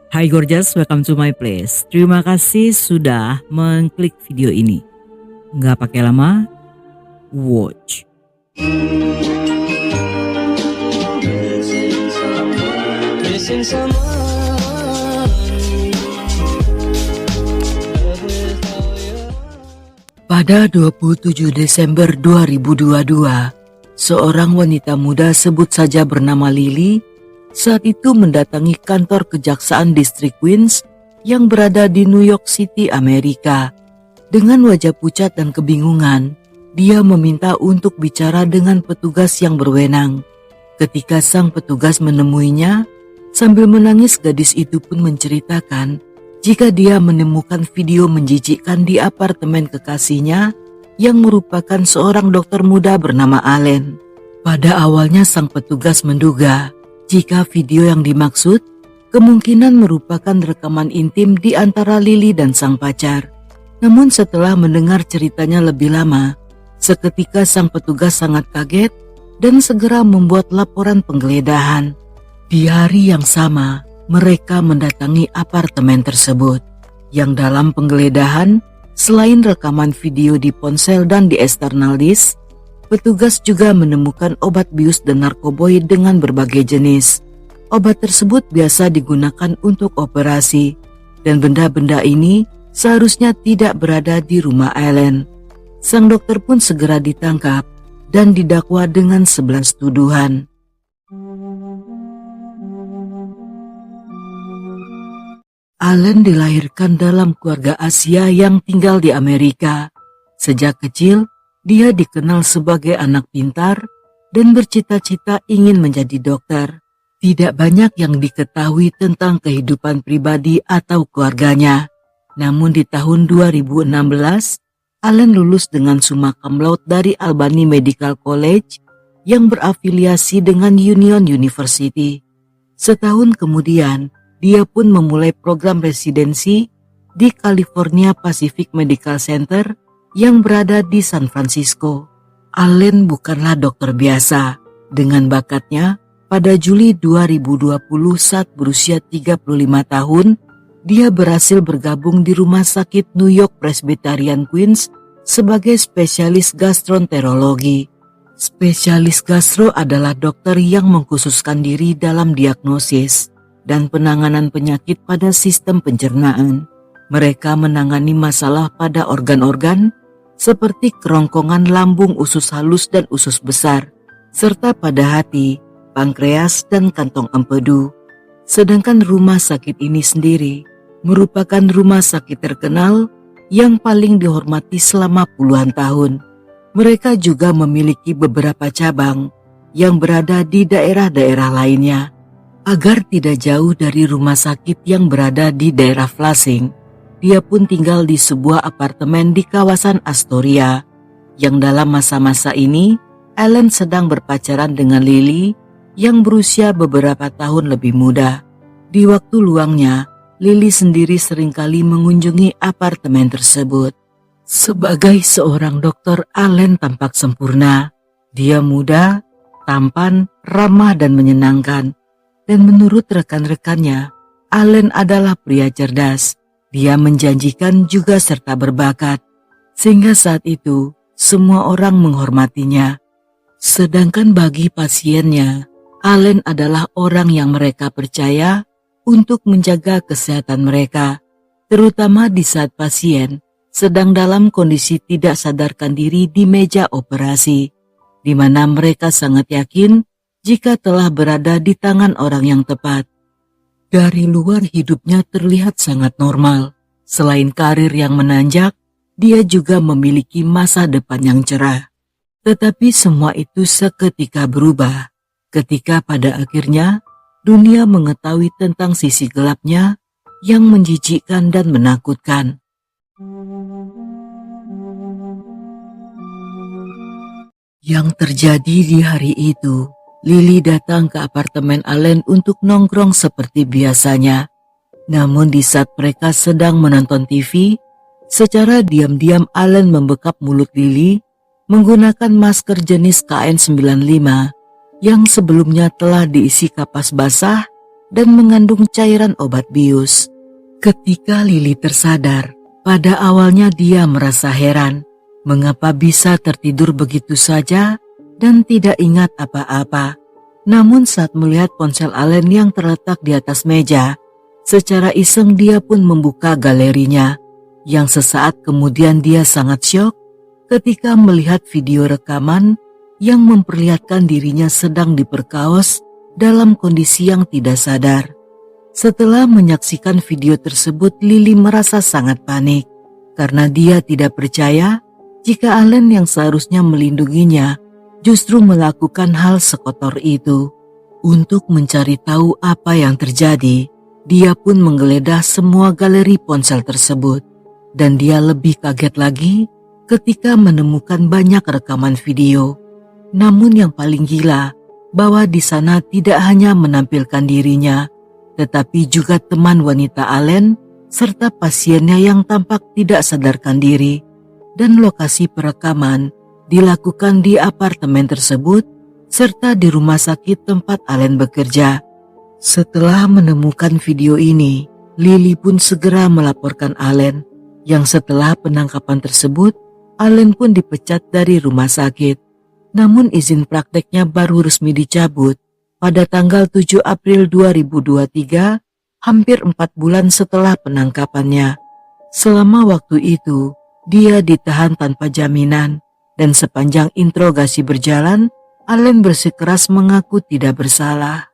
Hai Gorgeous, welcome to my place. Terima kasih sudah mengklik video ini. Nggak pakai lama, watch. Pada 27 Desember 2022, seorang wanita muda sebut saja bernama Lily saat itu mendatangi kantor Kejaksaan Distrik Queens yang berada di New York City, Amerika. Dengan wajah pucat dan kebingungan, dia meminta untuk bicara dengan petugas yang berwenang. Ketika sang petugas menemuinya, sambil menangis gadis itu pun menceritakan jika dia menemukan video menjijikkan di apartemen kekasihnya yang merupakan seorang dokter muda bernama Allen. Pada awalnya sang petugas menduga jika video yang dimaksud kemungkinan merupakan rekaman intim di antara Lily dan sang pacar. Namun setelah mendengar ceritanya lebih lama, seketika sang petugas sangat kaget dan segera membuat laporan penggeledahan. Di hari yang sama, mereka mendatangi apartemen tersebut, yang dalam penggeledahan, selain rekaman video di ponsel dan di external disk, petugas juga menemukan obat bius dan narkoboid dengan berbagai jenis. Obat tersebut biasa digunakan untuk operasi, dan benda-benda ini seharusnya tidak berada di rumah Allen. Sang dokter pun segera ditangkap dan didakwa dengan 11 tuduhan. Allen dilahirkan dalam keluarga Asia yang tinggal di Amerika. Sejak kecil, dia dikenal sebagai anak pintar dan bercita-cita ingin menjadi dokter. Tidak banyak yang diketahui tentang kehidupan pribadi atau keluarganya. Namun di tahun 2016, Allen lulus dengan summa cum laude dari Albany Medical College yang berafiliasi dengan Union University. Setahun kemudian, dia pun memulai program residensi di California Pacific Medical Center yang berada di San Francisco. Allen bukanlah dokter biasa. Dengan bakatnya, pada Juli 2020 saat berusia 35 tahun, dia berhasil bergabung di Rumah Sakit New York Presbyterian Queens sebagai spesialis gastroenterologi. Spesialis gastro adalah dokter yang mengkhususkan diri dalam diagnosis dan penanganan penyakit pada sistem pencernaan. Mereka menangani masalah pada organ-organ seperti kerongkongan lambung, usus halus dan usus besar, serta pada hati, pankreas dan kantong empedu. Sedangkan rumah sakit ini sendiri merupakan rumah sakit terkenal yang paling dihormati selama puluhan tahun. Mereka juga memiliki beberapa cabang yang berada di daerah-daerah lainnya. Agar tidak jauh dari rumah sakit yang berada di daerah Flushing, dia pun tinggal di sebuah apartemen di kawasan Astoria. Yang dalam masa-masa ini, Allen sedang berpacaran dengan Lily yang berusia beberapa tahun lebih muda. Di waktu luangnya, Lily sendiri seringkali mengunjungi apartemen tersebut. Sebagai seorang dokter, Allen tampak sempurna. Dia muda, tampan, ramah dan menyenangkan. Dan menurut rekan-rekannya, Allen adalah pria cerdas. Dia menjanjikan juga serta berbakat. Sehingga saat itu, semua orang menghormatinya. Sedangkan bagi pasiennya, Allen adalah orang yang mereka percaya untuk menjaga kesehatan mereka. Terutama di saat pasien sedang dalam kondisi tidak sadarkan diri di meja operasi, di mana mereka sangat yakin jika telah berada di tangan orang yang tepat. Dari luar hidupnya terlihat sangat normal. Selain karir yang menanjak, dia juga memiliki masa depan yang cerah. Tetapi semua itu seketika berubah, ketika pada akhirnya dunia mengetahui tentang sisi gelapnya yang menjijikkan dan menakutkan. Yang terjadi di hari itu, Lily datang ke apartemen Allen untuk nongkrong seperti biasanya. Namun di saat mereka sedang menonton TV, secara diam-diam Allen membekap mulut Lily menggunakan masker jenis KN95 yang sebelumnya telah diisi kapas basah dan mengandung cairan obat bius. Ketika Lily tersadar, pada awalnya dia merasa heran mengapa bisa tertidur begitu saja dan tidak ingat apa-apa. Namun saat melihat ponsel Allen yang terletak di atas meja, secara iseng dia pun membuka galerinya, yang sesaat kemudian dia sangat syok ketika melihat video rekaman yang memperlihatkan dirinya sedang diperkaos dalam kondisi yang tidak sadar. Setelah menyaksikan video tersebut, Lily merasa sangat panik karena dia tidak percaya jika Allen yang seharusnya melindunginya justru melakukan hal sekotor itu. Untuk mencari tahu apa yang terjadi, dia pun menggeledah semua galeri ponsel tersebut. Dan dia lebih kaget lagi ketika menemukan banyak rekaman video. Namun yang paling gila, bahwa di sana tidak hanya menampilkan dirinya, tetapi juga teman wanita Allen serta pasiennya yang tampak tidak sadarkan diri. Dan lokasi perekaman dilakukan di apartemen tersebut serta di rumah sakit tempat Allen bekerja. Setelah menemukan video ini, Lily pun segera melaporkan Allen, yang setelah penangkapan tersebut, Allen pun dipecat dari rumah sakit. Namun izin prakteknya baru resmi dicabut pada tanggal 7 April 2023, hampir 4 bulan setelah penangkapannya. Selama waktu itu, dia ditahan tanpa jaminan, dan sepanjang interogasi berjalan, Allen bersikeras mengaku tidak bersalah.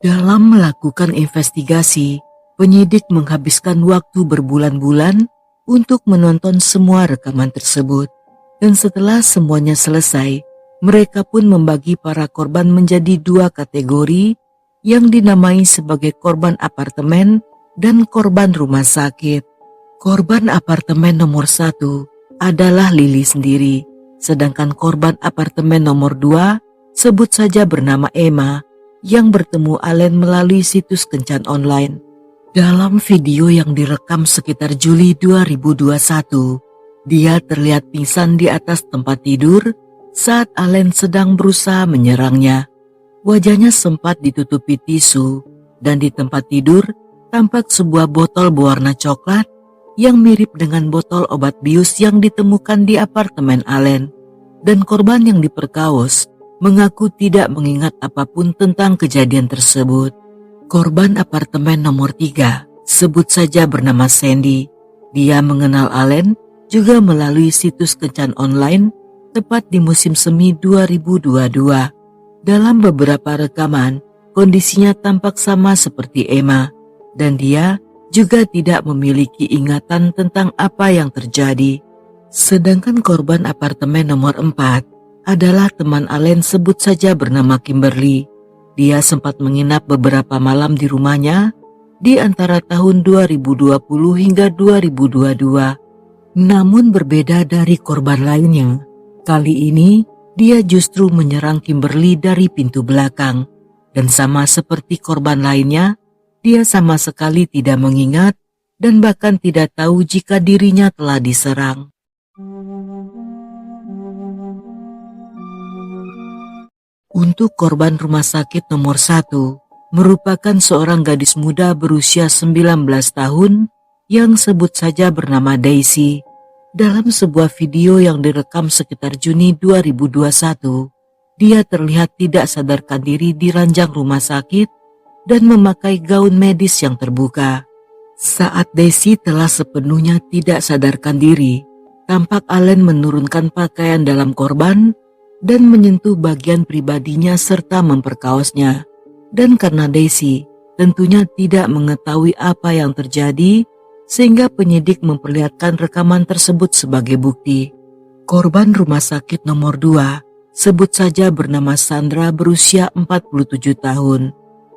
Dalam melakukan investigasi, penyidik menghabiskan waktu berbulan-bulan untuk menonton semua rekaman tersebut. Dan setelah semuanya selesai, mereka pun membagi para korban menjadi 2 kategori yang dinamai sebagai korban apartemen dan korban rumah sakit. Korban apartemen nomor 1 adalah Lily sendiri, sedangkan korban apartemen nomor 2 sebut saja bernama Emma, yang bertemu Allen melalui situs kencan online. Dalam video yang direkam sekitar Juli 2021, dia terlihat pingsan di atas tempat tidur saat Allen sedang berusaha menyerangnya. Wajahnya sempat ditutupi tisu dan di tempat tidur tampak sebuah botol berwarna coklat yang mirip dengan botol obat bius yang ditemukan di apartemen Allen. Dan korban yang diperkaos mengaku tidak mengingat apapun tentang kejadian tersebut. Korban apartemen nomor 3 sebut saja bernama Sandy. Dia mengenal Allen juga melalui situs kencan online tepat di musim semi 2022. Dalam beberapa rekaman, kondisinya tampak sama seperti Emma, dan dia juga tidak memiliki ingatan tentang apa yang terjadi. Sedangkan korban apartemen nomor 4 adalah teman Allen sebut saja bernama Kimberly. Dia sempat menginap beberapa malam di rumahnya di antara tahun 2020 hingga 2022. Namun berbeda dari korban lainnya, kali ini dia justru menyerang Kimberly dari pintu belakang. Dan sama seperti korban lainnya, dia sama sekali tidak mengingat dan bahkan tidak tahu jika dirinya telah diserang. Untuk korban rumah sakit nomor 1 merupakan seorang gadis muda berusia 19 tahun yang sebut saja bernama Daisy. Dalam sebuah video yang direkam sekitar Juni 2021, dia terlihat tidak sadarkan diri di ranjang rumah sakit dan memakai gaun medis yang terbuka. Saat Daisy telah sepenuhnya tidak sadarkan diri, tampak Allen menurunkan pakaian dalam korban dan menyentuh bagian pribadinya serta memperkaosnya. Dan karena Daisy tentunya tidak mengetahui apa yang terjadi, sehingga penyidik memperlihatkan rekaman tersebut sebagai bukti. Korban rumah sakit nomor 2 sebut saja bernama Sandra berusia 47 tahun,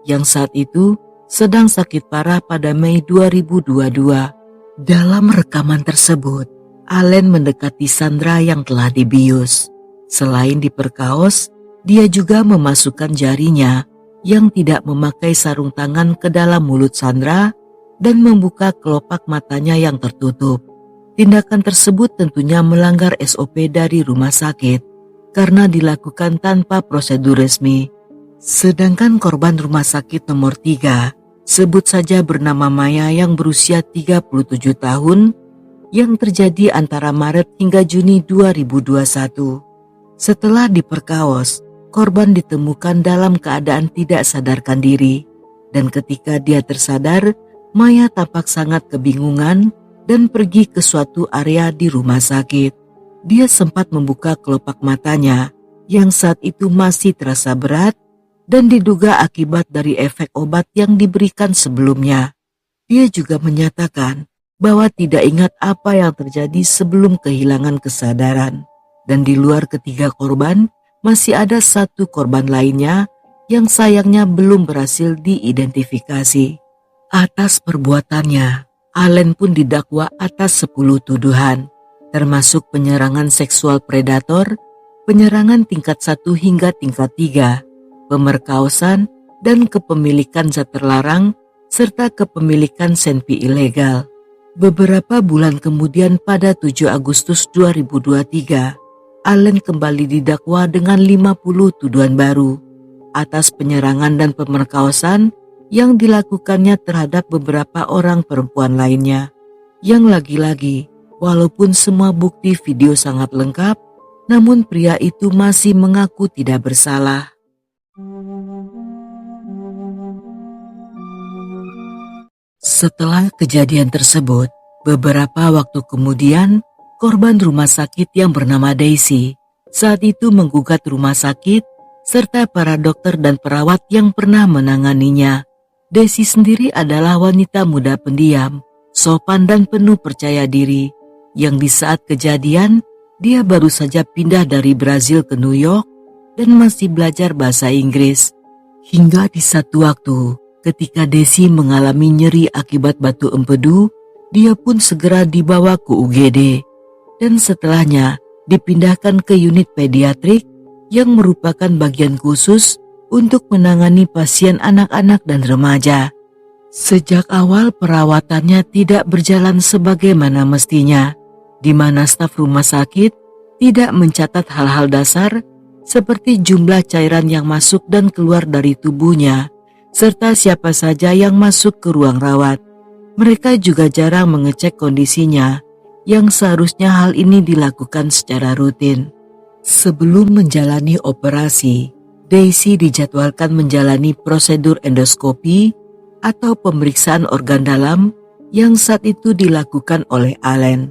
yang saat itu sedang sakit parah pada Mei 2022. Dalam rekaman tersebut, Allen mendekati Sandra yang telah dibius. Selain diperkaos, dia juga memasukkan jarinya yang tidak memakai sarung tangan ke dalam mulut Sandra dan membuka kelopak matanya yang tertutup. Tindakan tersebut tentunya melanggar SOP dari rumah sakit. karena dilakukan tanpa prosedur resmi. Sedangkan korban rumah sakit nomor 3, sebut saja bernama Maya yang berusia 37 tahun, yang terjadi antara Maret hingga Juni 2021. Setelah diperkaos, korban ditemukan dalam keadaan tidak sadarkan diri, dan ketika dia tersadar, Maya tampak sangat kebingungan dan pergi ke suatu area di rumah sakit. Dia sempat membuka kelopak matanya yang saat itu masih terasa berat dan diduga akibat dari efek obat yang diberikan sebelumnya. Dia juga menyatakan bahwa tidak ingat apa yang terjadi sebelum kehilangan kesadaran. Dan di luar ketiga korban, masih ada satu korban lainnya yang sayangnya belum berhasil diidentifikasi. Atas perbuatannya, Allen pun didakwa atas 10 tuduhan, termasuk penyerangan seksual predator, penyerangan tingkat 1 hingga tingkat 3, pemerkosaan dan kepemilikan zat terlarang, serta kepemilikan senpi ilegal. Beberapa bulan kemudian pada 7 Agustus 2023, Allen kembali didakwa dengan 50 tuduhan baru atas penyerangan dan pemerkosaan yang dilakukannya terhadap beberapa orang perempuan lainnya. Yang lagi-lagi, walaupun semua bukti video sangat lengkap, namun pria itu masih mengaku tidak bersalah. Setelah kejadian tersebut, beberapa waktu kemudian, korban rumah sakit yang bernama Daisy saat itu menggugat rumah sakit serta para dokter dan perawat yang pernah menanganinya. Daisy sendiri adalah wanita muda pendiam, sopan dan penuh percaya diri, yang di saat kejadian dia baru saja pindah dari Brazil ke New York dan masih belajar bahasa Inggris. Hingga di satu waktu, ketika Daisy mengalami nyeri akibat batu empedu, dia pun segera dibawa ke UGD dan setelahnya dipindahkan ke unit pediatrik yang merupakan bagian khusus untuk menangani pasien anak-anak dan remaja. Sejak awal perawatannya tidak berjalan sebagaimana mestinya, di mana staf rumah sakit tidak mencatat hal-hal dasar seperti jumlah cairan yang masuk dan keluar dari tubuhnya, serta siapa saja yang masuk ke ruang rawat. Mereka juga jarang mengecek kondisinya, yang seharusnya hal ini dilakukan secara rutin. Sebelum menjalani operasi, Daisy dijadwalkan menjalani prosedur endoskopi atau pemeriksaan organ dalam yang saat itu dilakukan oleh Allen.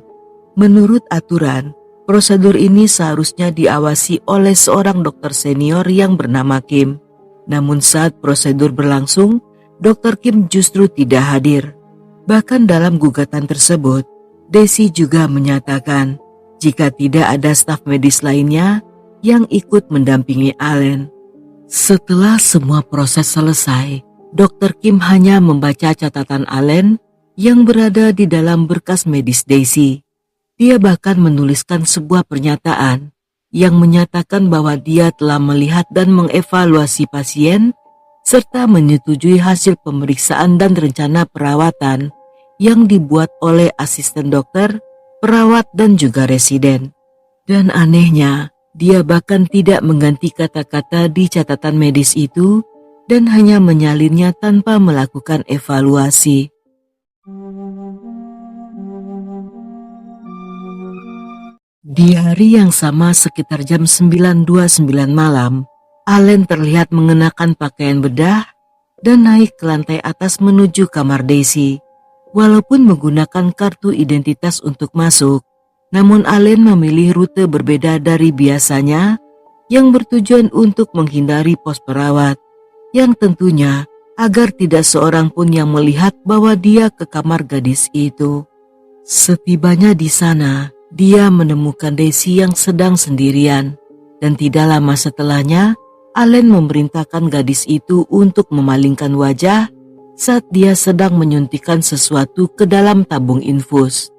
Menurut aturan, prosedur ini seharusnya diawasi oleh seorang dokter senior yang bernama Kim. Namun saat prosedur berlangsung, Dr. Kim justru tidak hadir. Bahkan dalam gugatan tersebut, Daisy juga menyatakan jika tidak ada staf medis lainnya yang ikut mendampingi Allen. Setelah semua proses selesai, Dr. Kim hanya membaca catatan Allen yang berada di dalam berkas medis Daisy. Dia bahkan menuliskan sebuah pernyataan yang menyatakan bahwa dia telah melihat dan mengevaluasi pasien serta menyetujui hasil pemeriksaan dan rencana perawatan yang dibuat oleh asisten dokter, perawat dan juga residen. Dan anehnya, dia bahkan tidak mengganti kata-kata di catatan medis itu dan hanya menyalinnya tanpa melakukan evaluasi. Di hari yang sama sekitar jam 9.29 malam, Allen terlihat mengenakan pakaian bedah dan naik ke lantai atas menuju kamar Daisy. Walaupun menggunakan kartu identitas untuk masuk, namun Allen memilih rute berbeda dari biasanya yang bertujuan untuk menghindari pos perawat, yang tentunya agar tidak seorang pun yang melihat bahwa dia ke kamar gadis itu. Setibanya di sana, dia menemukan Daisy yang sedang sendirian, dan tidak lama setelahnya, Allen memerintahkan gadis itu untuk memalingkan wajah saat dia sedang menyuntikkan sesuatu ke dalam tabung infus.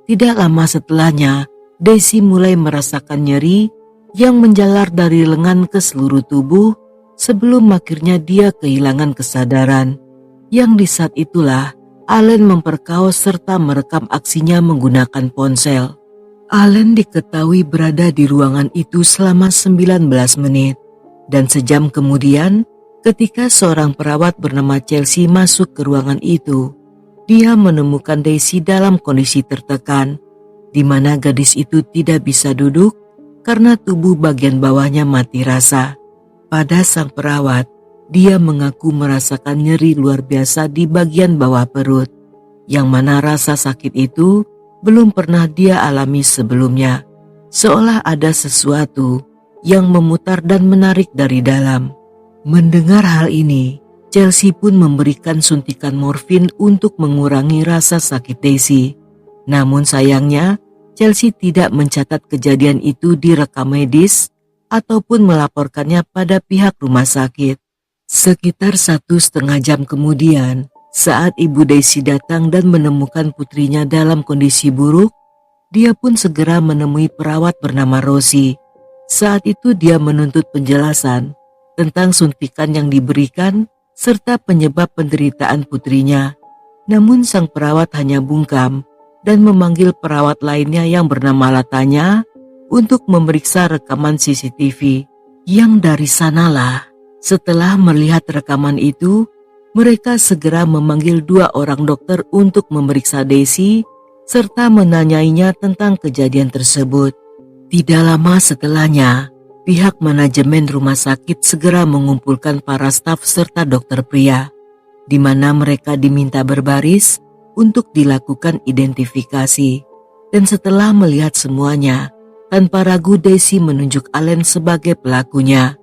Tidak lama setelahnya, Daisy mulai merasakan nyeri yang menjalar dari lengan ke seluruh tubuh sebelum akhirnya dia kehilangan kesadaran. Yang di saat itulah, Allen memperkaos serta merekam aksinya menggunakan ponsel. Allen diketahui berada di ruangan itu selama 19 menit. Dan sejam kemudian, ketika seorang perawat bernama Chelsea masuk ke ruangan itu, dia menemukan Daisy dalam kondisi tertekan, di mana gadis itu tidak bisa duduk karena tubuh bagian bawahnya mati rasa. Pada sang perawat, dia mengaku merasakan nyeri luar biasa di bagian bawah perut, yang mana rasa sakit itu belum pernah dia alami sebelumnya, seolah ada sesuatu yang memutar dan menarik dari dalam. Mendengar hal ini, Chelsea pun memberikan suntikan morfin untuk mengurangi rasa sakit Daisy. Namun sayangnya, Chelsea tidak mencatat kejadian itu di rekam medis ataupun melaporkannya pada pihak rumah sakit. Sekitar 1,5 jam kemudian, saat ibu Daisy datang dan menemukan putrinya dalam kondisi buruk, dia pun segera menemui perawat bernama Rosie. Saat itu dia menuntut penjelasan tentang suntikan yang diberikan serta penyebab penderitaan putrinya. Namun sang perawat hanya bungkam dan memanggil perawat lainnya yang bernama Latanya untuk memeriksa rekaman CCTV. Yang dari sanalah, setelah melihat rekaman itu, mereka segera memanggil 2 orang dokter untuk memeriksa Daisy serta menanyainya tentang kejadian tersebut. Tidak lama setelahnya, pihak manajemen rumah sakit segera mengumpulkan para staf serta dokter pria, di mana mereka diminta berbaris untuk dilakukan identifikasi. Dan setelah melihat semuanya, tanpa ragu Daisy menunjuk Allen sebagai pelakunya.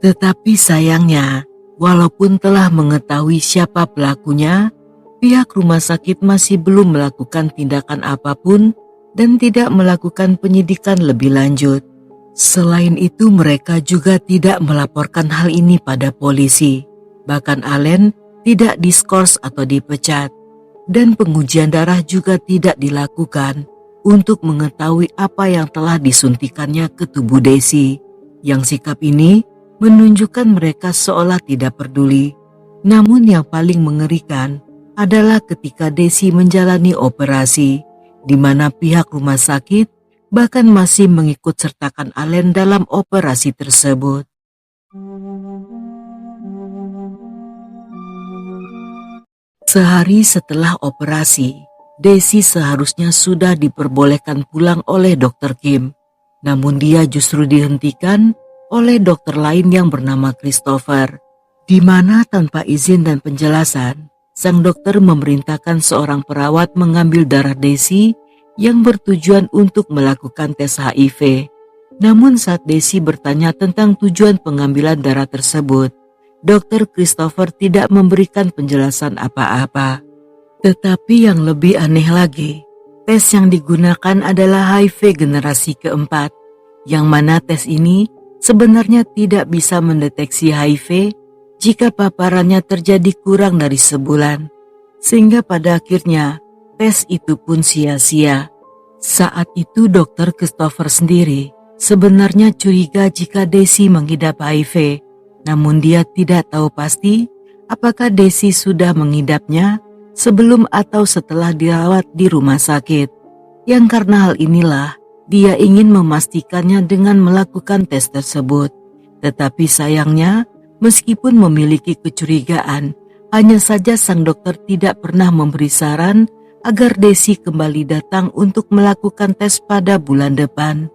Tetapi sayangnya, walaupun telah mengetahui siapa pelakunya, pihak rumah sakit masih belum melakukan tindakan apapun dan tidak melakukan penyidikan lebih lanjut. Selain itu, mereka juga tidak melaporkan hal ini pada polisi. Bahkan Allen tidak diskors atau dipecat, dan pengujian darah juga tidak dilakukan untuk mengetahui apa yang telah disuntikannya ke tubuh Daisy. Yang sikap ini menunjukkan mereka seolah tidak peduli. Namun yang paling mengerikan adalah ketika Daisy menjalani operasi, di mana pihak rumah sakit bahkan masih mengikut sertakan Allen dalam operasi tersebut. Sehari setelah operasi, Daisy seharusnya sudah diperbolehkan pulang oleh Dr. Kim. Namun dia justru dihentikan oleh dokter lain yang bernama Christopher, di mana tanpa izin dan penjelasan, sang dokter memerintahkan seorang perawat mengambil darah Daisy yang bertujuan untuk melakukan tes HIV. Namun saat Daisy bertanya tentang tujuan pengambilan darah tersebut, Dr. Christopher tidak memberikan penjelasan apa-apa. Tetapi yang lebih aneh lagi, tes yang digunakan adalah HIV generasi keempat, yang mana tes ini sebenarnya tidak bisa mendeteksi HIV jika paparannya terjadi kurang dari sebulan, sehingga pada akhirnya tes itu pun sia-sia. Saat itu Dr. Christopher sendiri sebenarnya curiga jika Daisy mengidap HIV, namun dia tidak tahu pasti apakah Daisy sudah mengidapnya sebelum atau setelah dirawat di rumah sakit. Yang karena hal inilah dia ingin memastikannya dengan melakukan tes tersebut. Tetapi sayangnya, meskipun memiliki kecurigaan, hanya saja sang dokter tidak pernah memberi saran agar Daisy kembali datang untuk melakukan tes pada bulan depan.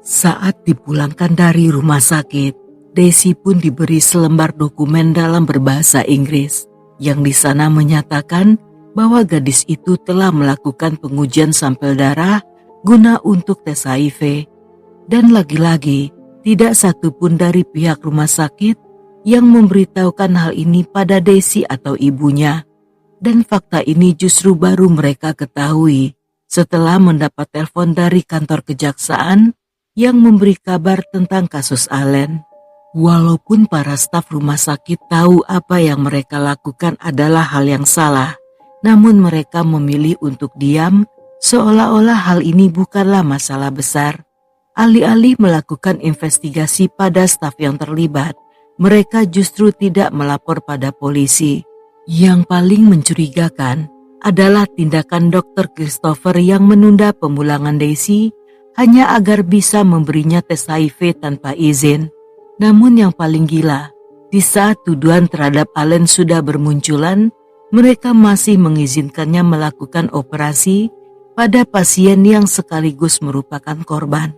Saat dipulangkan dari rumah sakit, Daisy pun diberi selembar dokumen dalam berbahasa Inggris, yang di sana menyatakan bahwa gadis itu telah melakukan pengujian sampel darah guna untuk tes HIV. Dan lagi-lagi, tidak satupun dari pihak rumah sakit yang memberitahukan hal ini pada Daisy atau ibunya. Dan fakta ini justru baru mereka ketahui setelah mendapat telepon dari kantor kejaksaan yang memberi kabar tentang kasus Allen. Walaupun para staf rumah sakit tahu apa yang mereka lakukan adalah hal yang salah, namun mereka memilih untuk diam seolah-olah hal ini bukanlah masalah besar. Alih-alih melakukan investigasi pada staf yang terlibat, mereka justru tidak melapor pada polisi. Yang paling mencurigakan adalah tindakan Dr. Christopher yang menunda pemulangan Daisy hanya agar bisa memberinya tes HIV tanpa izin. Namun yang paling gila, di saat tuduhan terhadap Allen sudah bermunculan, mereka masih mengizinkannya melakukan operasi pada pasien yang sekaligus merupakan korban.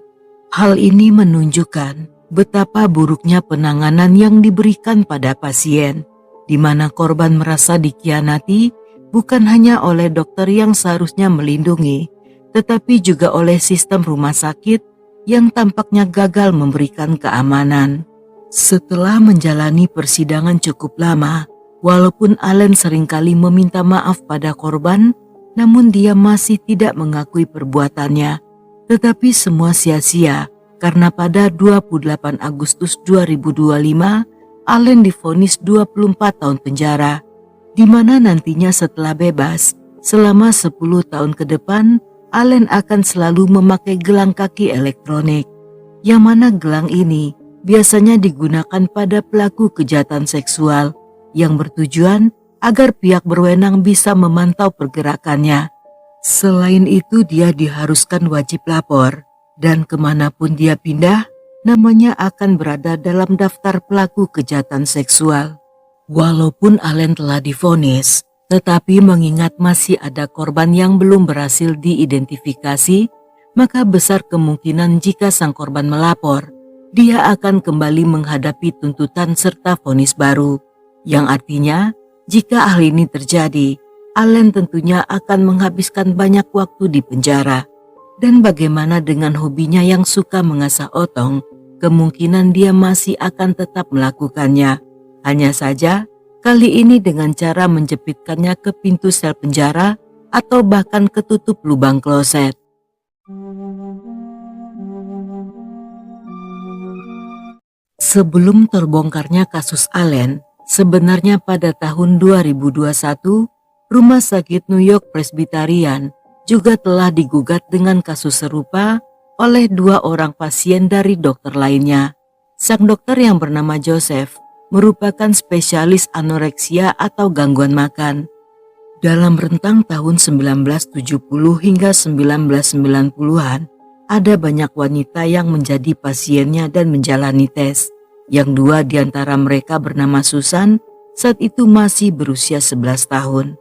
Hal ini menunjukkan betapa buruknya penanganan yang diberikan pada pasien, di mana korban merasa dikhianati bukan hanya oleh dokter yang seharusnya melindungi, tetapi juga oleh sistem rumah sakit yang tampaknya gagal memberikan keamanan. Setelah menjalani persidangan cukup lama, walaupun Allen seringkali meminta maaf pada korban, namun dia masih tidak mengakui perbuatannya. Tetapi semua sia-sia karena pada 28 Agustus 2025, Allen divonis 24 tahun penjara, di mana nantinya setelah bebas, selama 10 tahun ke depan, Allen akan selalu memakai gelang kaki elektronik, yang mana gelang ini biasanya digunakan pada pelaku kejahatan seksual yang bertujuan agar pihak berwenang bisa memantau pergerakannya. Selain itu, dia diharuskan wajib lapor, dan kemanapun dia pindah, namanya akan berada dalam daftar pelaku kejahatan seksual. Walaupun Allen telah divonis, tetapi mengingat masih ada korban yang belum berhasil diidentifikasi, maka besar kemungkinan jika sang korban melapor, dia akan kembali menghadapi tuntutan serta vonis baru. Yang artinya, jika hal ini terjadi, Allen tentunya akan menghabiskan banyak waktu di penjara. Dan bagaimana dengan hobinya yang suka mengasah otong, kemungkinan dia masih akan tetap melakukannya. Hanya saja, kali ini dengan cara menjepitkannya ke pintu sel penjara atau bahkan ketutup lubang kloset. Sebelum terbongkarnya kasus Allen, sebenarnya pada tahun 2021, Rumah Sakit New York Presbyterian juga telah digugat dengan kasus serupa oleh 2 orang pasien dari dokter lainnya. Sang dokter yang bernama Joseph merupakan spesialis anoreksia atau gangguan makan. Dalam rentang tahun 1970 hingga 1990-an, ada banyak wanita yang menjadi pasiennya dan menjalani tes. Yang 2 di antara mereka bernama Susan, saat itu masih berusia 11 tahun.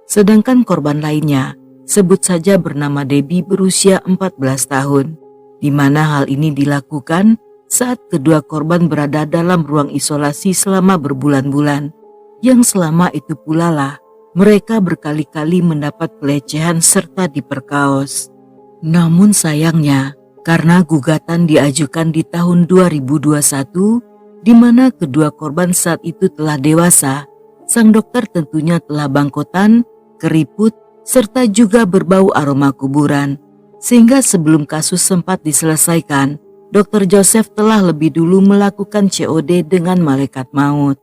Sedangkan korban lainnya, sebut saja bernama Debbie berusia 14 tahun. Di mana hal ini dilakukan saat kedua korban berada dalam ruang isolasi selama berbulan-bulan, yang selama itu pula lah mereka berkali-kali mendapat pelecehan serta diperkaos. Namun sayangnya, karena gugatan diajukan di tahun 2021, di mana kedua korban saat itu telah dewasa, sang dokter tentunya telah bangkotan, keriput, serta juga berbau aroma kuburan. Sehingga sebelum kasus sempat diselesaikan, Dr. Joseph telah lebih dulu melakukan COD dengan malaikat maut.